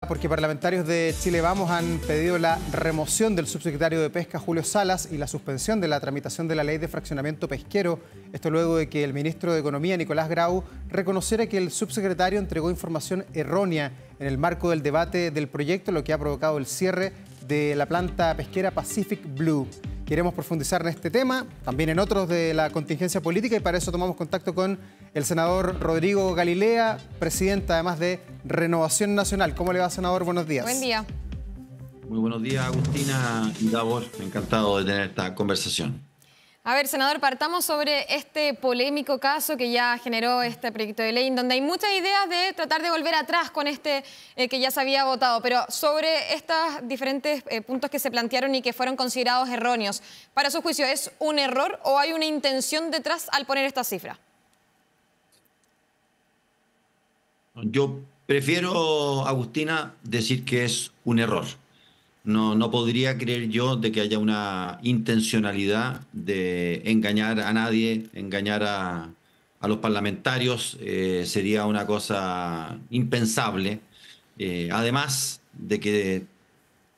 Porque parlamentarios de Chile Vamos han pedido la remoción del subsecretario de Pesca, Julio Salas, y la suspensión de la tramitación de la ley de fraccionamiento pesquero. Esto luego de que el ministro de Economía, Nicolás Grau, reconociera que el subsecretario entregó información errónea en el marco del debate del proyecto, lo que ha provocado el cierre de la planta pesquera Pacific Blue. Queremos profundizar en este tema, también en otros de la contingencia política, y para eso tomamos contacto con el senador Rodrigo Galilea, presidente además de Renovación Nacional. ¿Cómo le va, senador? Buenos días. Buen día. Muy buenos días, Agustina y Davor. Encantado de tener esta conversación. A ver, senador, partamos sobre este polémico caso que ya generó este proyecto de ley, en donde hay muchas ideas de tratar de volver atrás con este que ya se había votado, pero sobre estos diferentes puntos que se plantearon y que fueron considerados erróneos, para su juicio, ¿es un error o hay una intención detrás al poner esta cifra? Yo prefiero, Agustina, decir que es un error. No podría creer yo de que haya una intencionalidad de engañar a nadie, engañar a los parlamentarios. Sería una cosa impensable. Además de que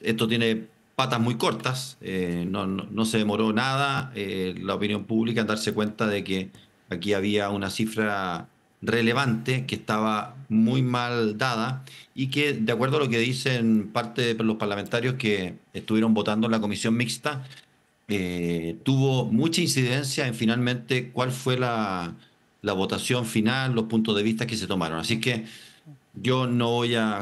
esto tiene patas muy cortas, no se demoró nada la opinión pública en darse cuenta de que aquí había una cifra relevante que estaba muy mal dada y que, de acuerdo a lo que dicen parte de los parlamentarios que estuvieron votando en la comisión mixta, tuvo mucha incidencia en finalmente cuál fue la votación final, los puntos de vista que se tomaron. Así que yo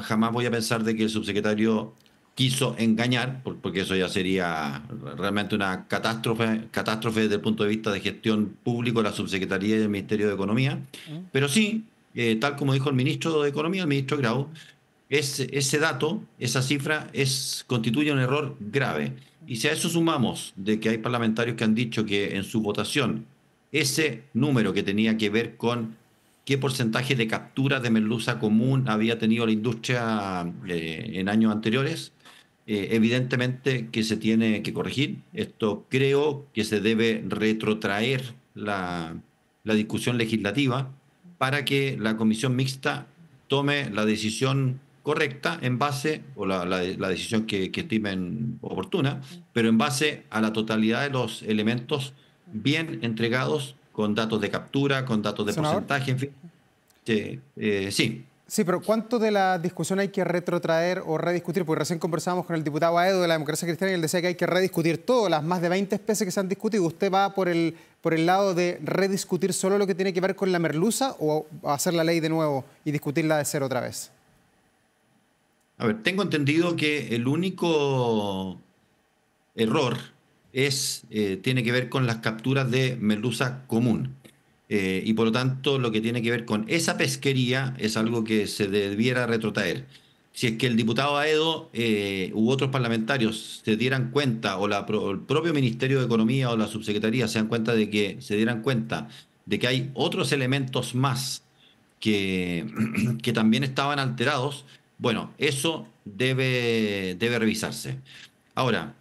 jamás voy a pensar de que el subsecretario quiso engañar, porque eso ya sería realmente una catástrofe desde el punto de vista de gestión público de la Subsecretaría y del Ministerio de Economía. Pero sí, tal como dijo el ministro de Economía, el ministro Grau, ese dato, esa cifra, constituye un error grave. Y si a eso sumamos de que hay parlamentarios que han dicho que en su votación ese número que tenía que ver con qué porcentaje de capturas de merluza común había tenido la industria en años anteriores, evidentemente que se tiene que corregir. Esto creo que se debe retrotraer la discusión legislativa para que la comisión mixta tome la decisión correcta en base, o la decisión que estimen oportuna, pero en base a la totalidad de los elementos bien entregados, con datos de captura, con datos de porcentaje, en fin. Sí. Sí, pero ¿cuánto de la discusión hay que retrotraer o rediscutir? Porque recién conversábamos con el diputado Aedo de la Democracia Cristiana y él decía que hay que rediscutir todo, las más de 20 especies que se han discutido. ¿Usted va por el lado de rediscutir solo lo que tiene que ver con la merluza o hacer la ley de nuevo y discutirla de cero otra vez? A ver, tengo entendido que el único error tiene que ver con las capturas de merluza común. Y por lo tanto lo que tiene que ver con esa pesquería es algo que se debiera retrotraer. Si es que el diputado Aedo u otros parlamentarios se dieran cuenta, o el propio Ministerio de Economía o la Subsecretaría se dieran cuenta de que hay otros elementos más que también estaban alterados, bueno, eso debe revisarse. Ahora,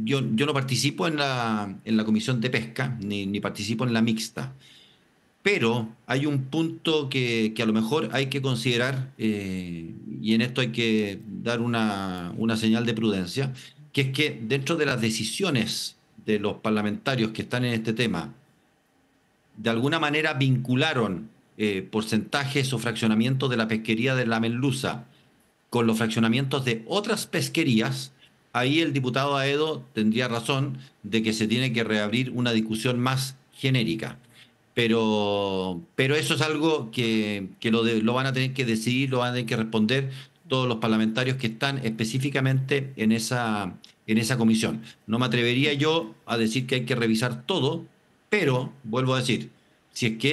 yo no participo en la comisión de pesca, ni participo en la mixta, pero hay un punto que a lo mejor hay que considerar, y en esto hay que dar una señal de prudencia, que es que dentro de las decisiones de los parlamentarios que están en este tema, de alguna manera vincularon porcentajes o fraccionamientos de la pesquería de la merluza con los fraccionamientos de otras pesquerías. Ahí el diputado Aedo tendría razón de que se tiene que reabrir una discusión más genérica. Pero eso es algo que lo van a tener que decidir, lo van a tener que responder todos los parlamentarios que están específicamente en esa comisión. No me atrevería yo a decir que hay que revisar todo, pero vuelvo a decir, si es que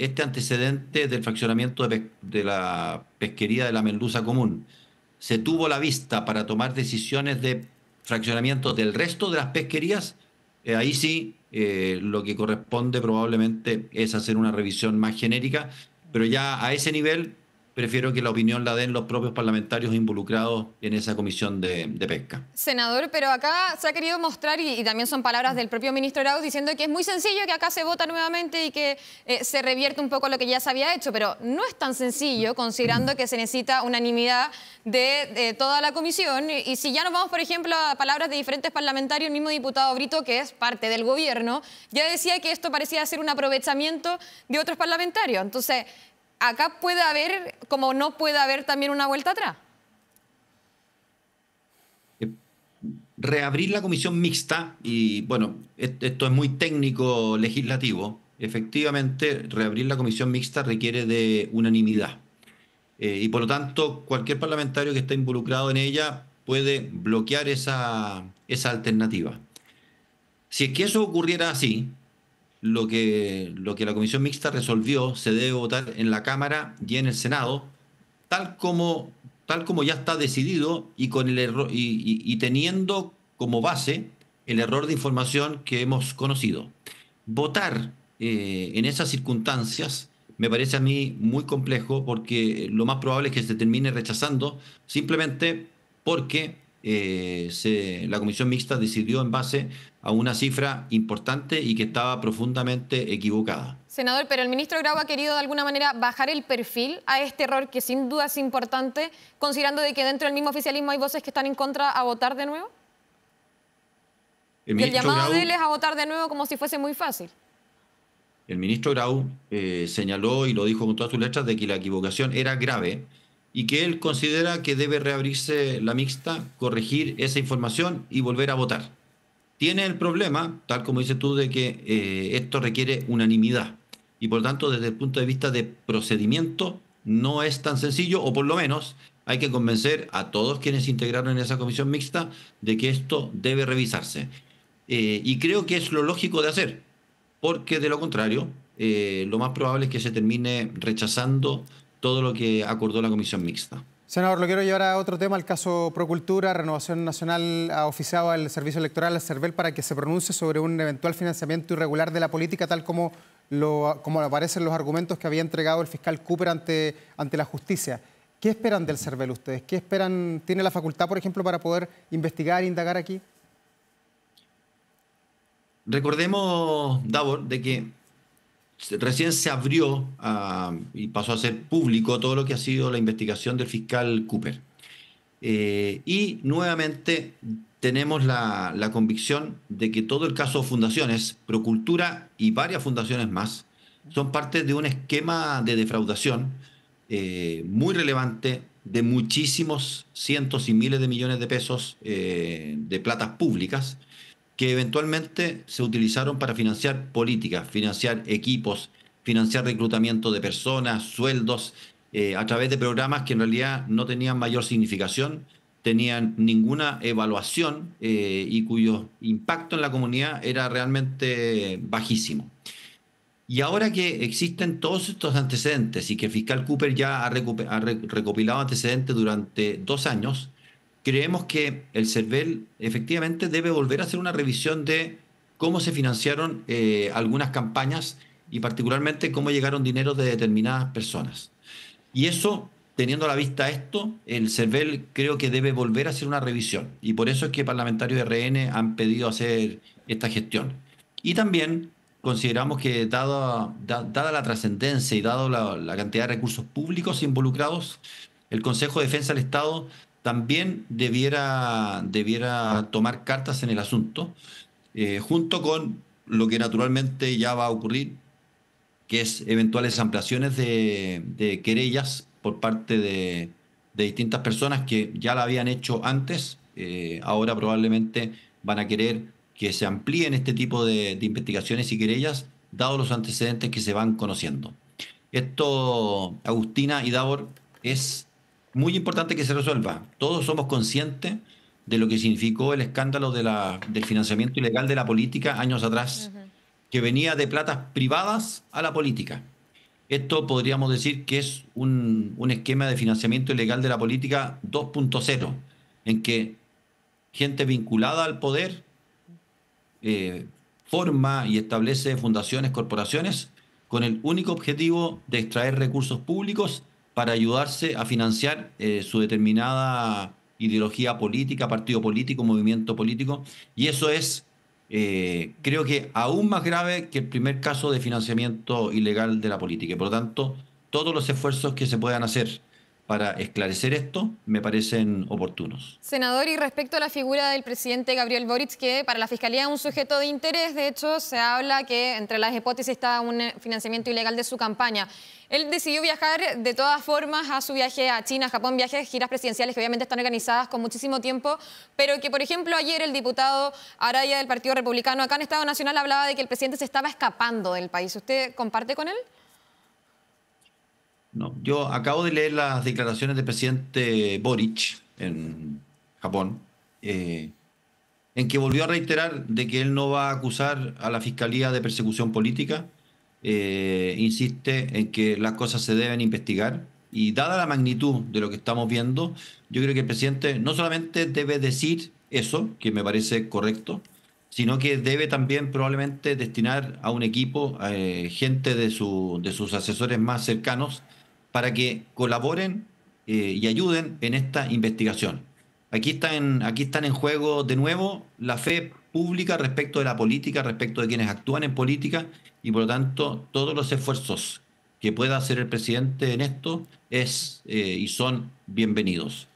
este antecedente del fraccionamiento de la pesquería de la merluza común se tuvo la vista para tomar decisiones de fraccionamiento del resto de las pesquerías, ahí sí lo que corresponde probablemente es hacer una revisión más genérica, pero ya a ese nivel prefiero que la opinión la den los propios parlamentarios involucrados en esa comisión de pesca. Senador, pero acá se ha querido mostrar, y también son palabras del propio ministro Grau, diciendo que es muy sencillo, que acá se vota nuevamente y que se revierte un poco lo que ya se había hecho, pero no es tan sencillo, considerando que se necesita unanimidad de toda la comisión. Y si ya nos vamos, por ejemplo, a palabras de diferentes parlamentarios, el mismo diputado Brito, que es parte del gobierno, ya decía que esto parecía ser un aprovechamiento de otros parlamentarios. Entonces, acá puede haber, como no puede haber también una vuelta atrás. Reabrir la comisión mixta, y bueno, esto es muy técnico legislativo, efectivamente reabrir la comisión mixta requiere de unanimidad. Y por lo tanto, cualquier parlamentario que esté involucrado en ella puede bloquear esa alternativa. Si es que eso ocurriera así, lo que la comisión mixta resolvió se debe votar en la Cámara y en el Senado, tal como ya está decidido, y con el error, y teniendo como base el error de información que hemos conocido. Votar en esas circunstancias me parece a mí muy complejo, porque lo más probable es que se termine rechazando simplemente porque la comisión mixta decidió en base a una cifra importante y que estaba profundamente equivocada. Senador, pero el ministro Grau ha querido de alguna manera bajar el perfil a este error, que sin duda es importante, considerando de que dentro del mismo oficialismo hay voces que están en contra a votar de nuevo. Y el llamado de él es a votar de nuevo como si fuese muy fácil. El ministro Grau señaló, y lo dijo con todas sus letras, de que la equivocación era grave y que él considera que debe reabrirse la mixta, corregir esa información y volver a votar. Tiene el problema, tal como dices tú, de que esto requiere unanimidad, y por lo tanto, desde el punto de vista de procedimiento, no es tan sencillo, o por lo menos hay que convencer a todos quienes se integraron en esa comisión mixta de que esto debe revisarse. Y creo que es lo lógico de hacer, porque de lo contrario, lo más probable es que se termine rechazando todo lo que acordó la comisión mixta. Senador, lo quiero llevar a otro tema, el caso Procultura. Renovación Nacional ha oficiado al Servicio Electoral, al CERVEL, para que se pronuncie sobre un eventual financiamiento irregular de la política, tal como aparecen los argumentos que había entregado el fiscal Cooper ante la justicia. ¿Qué esperan del CERVEL ustedes? ¿Qué esperan? ¿Tiene la facultad, por ejemplo, para poder investigar e indagar aquí? Recordemos, Davor, de que recién se abrió y pasó a ser público todo lo que ha sido la investigación del fiscal Cooper. Y nuevamente tenemos la convicción de que todo el caso Fundaciones, Procultura y varias fundaciones más son parte de un esquema de defraudación muy relevante, de muchísimos cientos y miles de millones de pesos de platas públicas, que eventualmente se utilizaron para financiar políticas, financiar equipos, financiar reclutamiento de personas, sueldos, a través de programas que en realidad no tenían mayor significación, tenían ninguna evaluación y cuyo impacto en la comunidad era realmente bajísimo. Y ahora que existen todos estos antecedentes y que el fiscal Cooper ya ha recopilado antecedentes durante 2 años, creemos que el CERVEL efectivamente debe volver a hacer una revisión de cómo se financiaron algunas campañas, y particularmente cómo llegaron dineros de determinadas personas. Y eso, teniendo a la vista esto, el CERVEL creo que debe volver a hacer una revisión. Y por eso es que parlamentarios de RN han pedido hacer esta gestión. Y también consideramos que dada la trascendencia y dado la cantidad de recursos públicos involucrados, el Consejo de Defensa del Estado también debiera tomar cartas en el asunto, junto con lo que naturalmente ya va a ocurrir, que es eventuales ampliaciones de querellas por parte de distintas personas que ya la habían hecho antes. Ahora probablemente van a querer que se amplíen este tipo de investigaciones y querellas, dados los antecedentes que se van conociendo. Esto, Agustina y Davor, es muy importante que se resuelva. Todos somos conscientes de lo que significó el escándalo del financiamiento ilegal de la política años atrás, que venía de platas privadas a la política. Esto podríamos decir que es un esquema de financiamiento ilegal de la política 2.0, en que gente vinculada al poder forma y establece fundaciones, corporaciones, con el único objetivo de extraer recursos públicos para ayudarse a financiar su determinada ideología política, partido político, movimiento político, y eso es, creo que aún más grave que el primer caso de financiamiento ilegal de la política. Y por lo tanto, todos los esfuerzos que se puedan hacer para esclarecer esto me parecen oportunos. Senador, y respecto a la figura del presidente Gabriel Boric, que para la Fiscalía es un sujeto de interés, de hecho se habla que entre las hipótesis está un financiamiento ilegal de su campaña. Él decidió viajar de todas formas a su viaje a China, a Japón, viajes, giras presidenciales que obviamente están organizadas con muchísimo tiempo, pero que, por ejemplo, ayer el diputado Araya del Partido Republicano acá en Estado Nacional hablaba de que el presidente se estaba escapando del país. ¿Usted comparte con él? No, yo acabo de leer las declaraciones del presidente Boric en Japón, en que volvió a reiterar de que él no va a acusar a la Fiscalía de persecución política. Insiste en que las cosas se deben investigar, y dada la magnitud de lo que estamos viendo, yo creo que el presidente no solamente debe decir eso, que me parece correcto, sino que debe también probablemente destinar a un equipo, gente de sus asesores más cercanos, para que colaboren y ayuden en esta investigación. Aquí están en juego de nuevo la fe pública respecto de la política, respecto de quienes actúan en política, y por lo tanto todos los esfuerzos que pueda hacer el presidente en esto y son bienvenidos.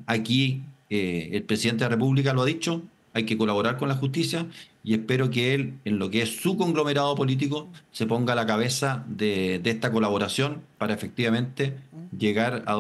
Aquí el presidente de la República lo ha dicho, hay que colaborar con la justicia, y espero que él, en lo que es su conglomerado político, se ponga a la cabeza de esta colaboración para efectivamente llegar a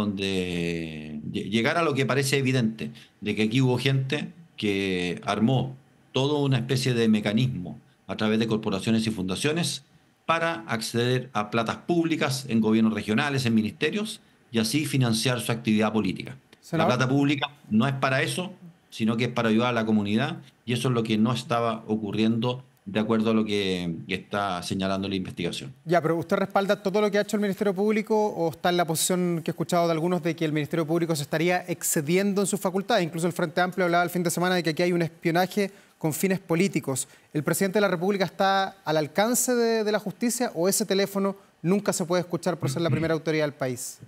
lo que parece evidente, de que aquí hubo gente que armó toda una especie de mecanismo a través de corporaciones y fundaciones para acceder a platas públicas en gobiernos regionales, en ministerios, y así financiar su actividad política. Senador. La plata pública no es para eso, sino que es para ayudar a la comunidad, y eso es lo que no estaba ocurriendo de acuerdo a lo que está señalando la investigación. Ya, pero ¿usted respalda todo lo que ha hecho el Ministerio Público o está en la posición que he escuchado de algunos de que el Ministerio Público se estaría excediendo en sus facultades? Incluso el Frente Amplio hablaba el fin de semana de que aquí hay un espionaje con fines políticos. ¿El presidente de la República está al alcance de la justicia o ese teléfono nunca se puede escuchar por ser la primera autoridad del país?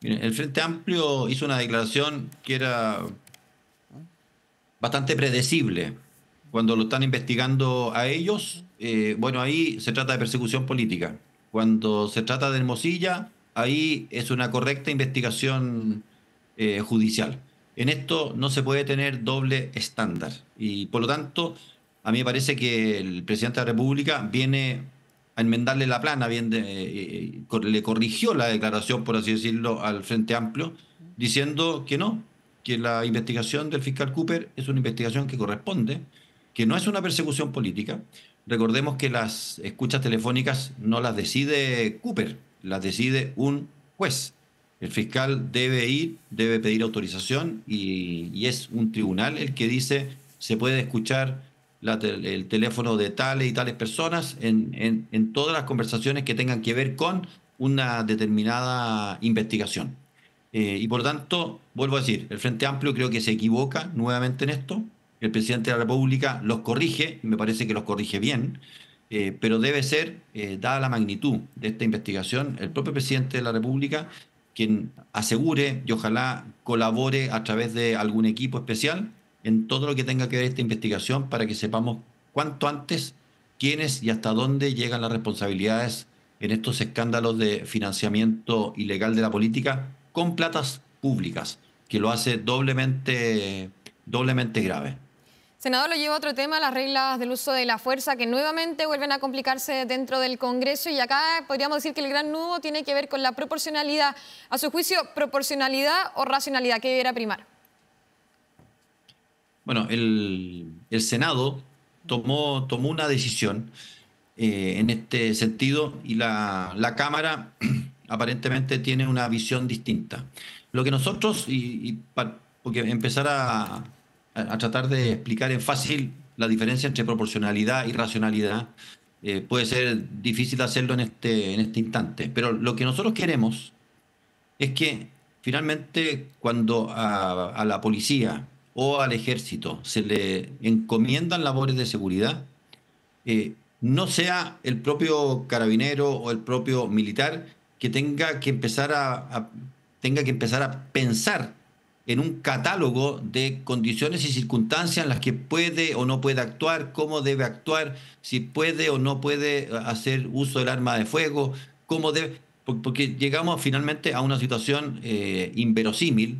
Miren, el Frente Amplio hizo una declaración que era bastante predecible. Cuando lo están investigando a ellos, bueno, ahí se trata de persecución política. Cuando se trata de Hermosilla, ahí es una correcta investigación judicial. En esto no se puede tener doble estándar. Y por lo tanto, a mí me parece que el presidente de la República viene a enmendarle la plana, le corrigió la declaración, por así decirlo, al Frente Amplio, diciendo que no, que la investigación del fiscal Cooper es una investigación que corresponde, que no es una persecución política. Recordemos que las escuchas telefónicas no las decide Cooper, las decide un juez. El fiscal debe pedir autorización, y es un tribunal el que dice se puede escuchar el teléfono de tales y tales personas en todas las conversaciones que tengan que ver con una determinada investigación. Y por lo tanto, vuelvo a decir, el Frente Amplio creo que se equivoca nuevamente en esto. El presidente de la República los corrige, y me parece que los corrige bien, pero debe ser, dada la magnitud de esta investigación, el propio presidente de la República quien asegure y ojalá colabore a través de algún equipo especial en todo lo que tenga que ver esta investigación, para que sepamos cuanto antes quiénes y hasta dónde llegan las responsabilidades en estos escándalos de financiamiento ilegal de la política con platas públicas, que lo hace doblemente grave. Senador, lo lleva a otro tema, las reglas del uso de la fuerza, que nuevamente vuelven a complicarse dentro del Congreso, y acá podríamos decir que el gran nudo tiene que ver con la proporcionalidad. A su juicio, ¿proporcionalidad o racionalidad? ¿Qué deberá primar? Bueno, el Senado tomó una decisión en este sentido, y la Cámara aparentemente tiene una visión distinta. Lo que nosotros, porque empezar a tratar de explicar en fácil la diferencia entre proporcionalidad y racionalidad, puede ser difícil hacerlo en este instante. Pero lo que nosotros queremos es que finalmente, cuando a la policía o al ejército se le encomiendan labores de seguridad, no sea el propio carabinero o el propio militar que tenga que empezar a pensar en un catálogo de condiciones y circunstancias en las que puede o no puede actuar, cómo debe actuar, si puede o no puede hacer uso del arma de fuego, cómo debe, porque llegamos finalmente a una situación inverosímil,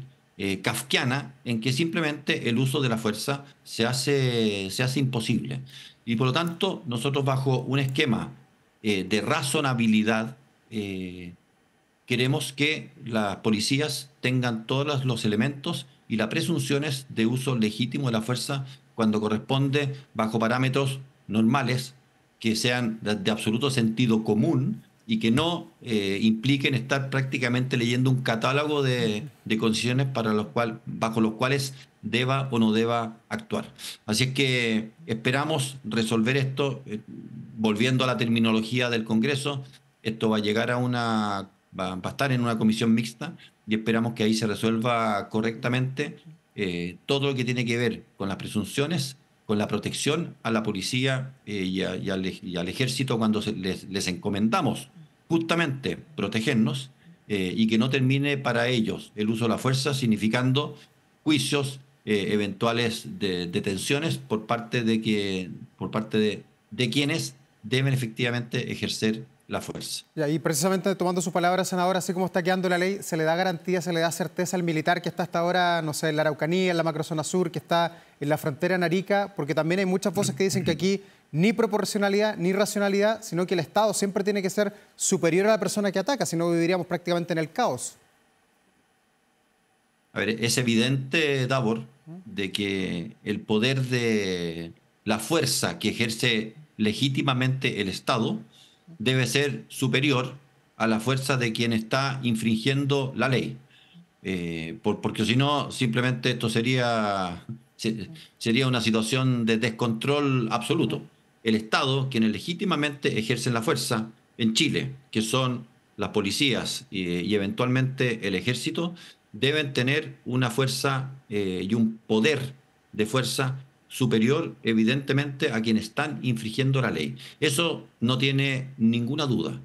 kafkiana, en que simplemente el uso de la fuerza se hace imposible. Y por lo tanto, nosotros bajo un esquema de razonabilidad, queremos que las policías tengan todos los elementos y las presunciones de uso legítimo de la fuerza cuando corresponde, bajo parámetros normales, que sean de absoluto sentido común y que no impliquen estar prácticamente leyendo un catálogo de condiciones bajo los cuales deba o no deba actuar. Así es que esperamos resolver esto, volviendo a la terminología del Congreso. Esto va a llegar va a estar en una comisión mixta y esperamos que ahí se resuelva correctamente todo lo que tiene que ver con las presunciones, con la protección a la policía y al ejército cuando les encomendamos justamente protegernos, y que no termine para ellos el uso de la fuerza significando juicios, eventuales de detenciones por parte de quienes deben efectivamente ejercer la fuerza. Y ahí, precisamente tomando su palabra, senador, así como está quedando la ley, ¿se le da garantía, se le da certeza al militar que está hasta ahora, no sé, en la Araucanía, en la macrozona sur, que está en la frontera en Arica? Porque también hay muchas voces que dicen que aquí ni proporcionalidad ni racionalidad, sino que el Estado siempre tiene que ser superior a la persona que ataca, si no viviríamos prácticamente en el caos. A ver, es evidente, Davor, de que el poder de la fuerza que ejerce legítimamente el Estado debe ser superior a la fuerza de quien está infringiendo la ley. Porque si no, simplemente esto sería una situación de descontrol absoluto. El Estado, quienes legítimamente ejercen la fuerza en Chile, que son las policías y eventualmente el ejército, deben tener una fuerza y un poder de fuerza superior, evidentemente, a quienes están infringiendo la ley. Eso no tiene ninguna duda.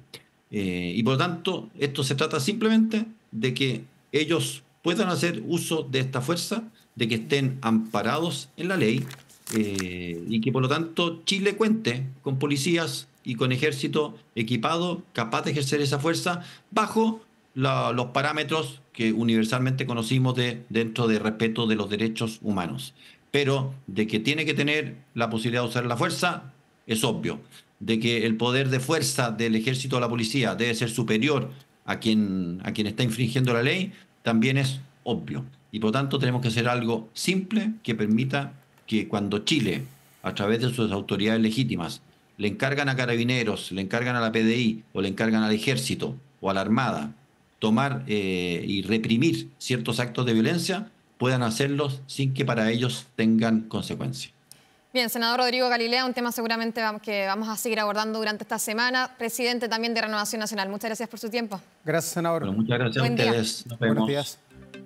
Y por lo tanto, esto se trata simplemente de que ellos puedan hacer uso de esta fuerza, de que estén amparados en la ley, y que por lo tanto Chile cuente con policías y con ejército equipado, capaz de ejercer esa fuerza bajo los parámetros que universalmente conocimos dentro de respeto de los derechos humanos. Pero de que tiene que tener la posibilidad de usar la fuerza, es obvio. De que el poder de fuerza del ejército o la policía debe ser superior a quien está infringiendo la ley, también es obvio. Y por lo tanto tenemos que hacer algo simple que permita que cuando Chile, a través de sus autoridades legítimas, le encargan a Carabineros, le encargan a la PDI o le encargan al ejército o a la Armada tomar y reprimir ciertos actos de violencia, puedan hacerlos sin que para ellos tengan consecuencias. Bien, senador Rodrigo Galilea, un tema seguramente que vamos a seguir abordando durante esta semana. Presidente también de Renovación Nacional, muchas gracias por su tiempo. Gracias, senador. Bueno, muchas gracias a ustedes. Nos vemos. Buenos días.